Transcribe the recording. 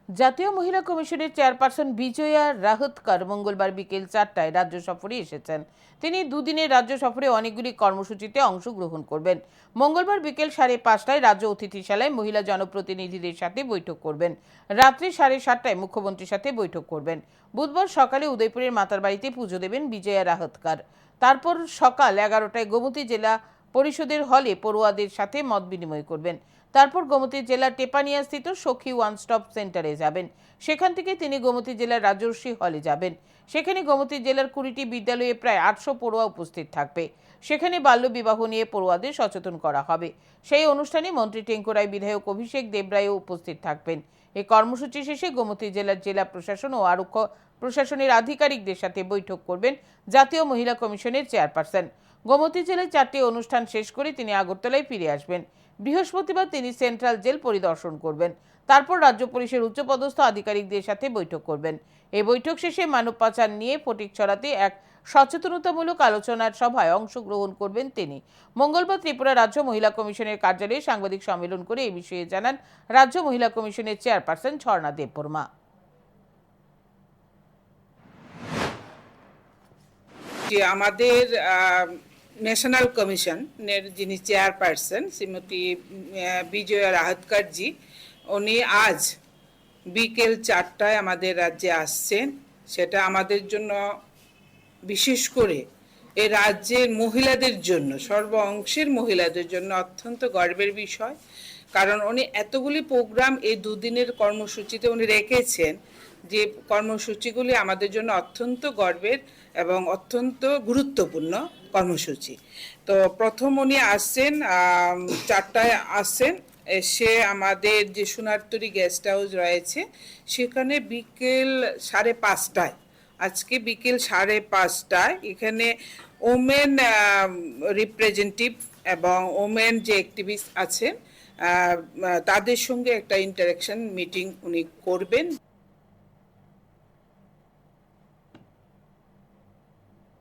জাতীয় মহিলা কমিশনের চেয়ারপারসন বিজয়া রাহতকর মঙ্গলবার বিকেল 4টায় রাজ্য সফরে এসেছেন। তিনি দুদিনের রাজ্য সফরে অনেকগুলি কর্মসূচিতে অংশগ্রহণ করবেন। মঙ্গলবার বিকেল 5:30টায় রাজ্য অতিথিশালায় মহিলা জনপ্রতিনিধিদের সাথে বৈঠক করবেন। রাত্রি 7:30টায় মুখ্যমন্ত্রীর সাথে বৈঠক করবেন। বুধবার সকালে উদয়পুরের মাতার বাড়িতে পুজো দেবেন বিজয়া রাহতকর। তারপর সকাল 11টায় গোমতী জেলা পরিষদের হলে পড়ুয়াদের সাথে মত বিনিময় করবেন। তারপর গোমতী জেলার টেপানিয়াস্থিত সখী ওয়ান স্টপ সেন্টারে যাবেন। সেখান থেকে তিনি গোমতী জেলার রাজর্ষি হলে যাবেন। সেখানে গোমতী জেলার 20টি বিদ্যালয়ে প্রায় 800 পড়ুয়া উপস্থিত থাকবে। সেখানে বাল্যবিবাহ নিয়ে পড়ুয়াদের সচেতন করা হবে। সেই অনুষ্ঠানে মন্ত্রী টেঙ্কুরাই বিধায়ক অভিষেক দেবরায়ও উপস্থিত থাকবেন। এই কর্মসূচি শেষে গোমতী জেলার জেলা প্রশাসন ও আরক্ষী প্রশাসনের আধিকারিকদের সাথে বৈঠক করবেন জাতীয় মহিলা কমিশনের চেয়ারপারসন। গোমতী জেলায় 4টি অনুষ্ঠান শেষ করে তিনি আগরতলায় ফিরে আসবেন। বৃহস্পতিবার তিনি সেন্ট্রাল জেল পরিদর্শন করবেন। তারপর রাজ্য পুলিশের উচ্চপদস্থ আধিকারিকদের সাথে বৈঠক করবেন। এই বৈঠক শেষে মানব পাচার নিয়ে ফটিকছড়াতে এক সচেতনতামূলক আলোচনার সভায় অংশগ্রহণ করবেন তিনি। মঙ্গলবার ত্রিপুরা রাজ্য মহিলা কমিশনের কার্যালয়ে সাংবাদিক সম্মেলন করে এই বিষয়ে জানান রাজ্য মহিলা কমিশনের চেয়ারপারসন ঝর্ণা দেববর্মা। যে আমাদের ন্যাশনাল কমিশনের যিনি চেয়ারপারসন শ্রীমতী বিজয়া রাহতকরজি, উনি আজ বিকেল 4টায় আমাদের রাজ্যে আসছেন। সেটা আমাদের জন্য, বিশেষ করে এই রাজ্যের মহিলাদের জন্য, সর্ব অংশের মহিলাদের জন্য অত্যন্ত গর্বের বিষয়। কারণ উনি এতগুলি প্রোগ্রাম এই দুদিনের কর্মসূচিতে উনি রেখেছেন, যে কর্মসূচিগুলি আমাদের জন্য অত্যন্ত গর্বের এবং অত্যন্ত গুরুত্বপূর্ণ কর্মসূচি। তো প্রথম উনি আসছেন 4টায় আসছেন, এসে আমাদের যে সোনারতরী গেস্ট হাউস রয়েছে সেখানে বিকেল 5:30টায়, আজকে বিকেল 5:30টায় এখানে ওমেন রিপ্রেজেন্টেটিভ এবং ওমেন যে অ্যাক্টিভিস্ট আছেন তাদের সঙ্গে একটা ইন্টারাকশন মিটিং উনি করবেন।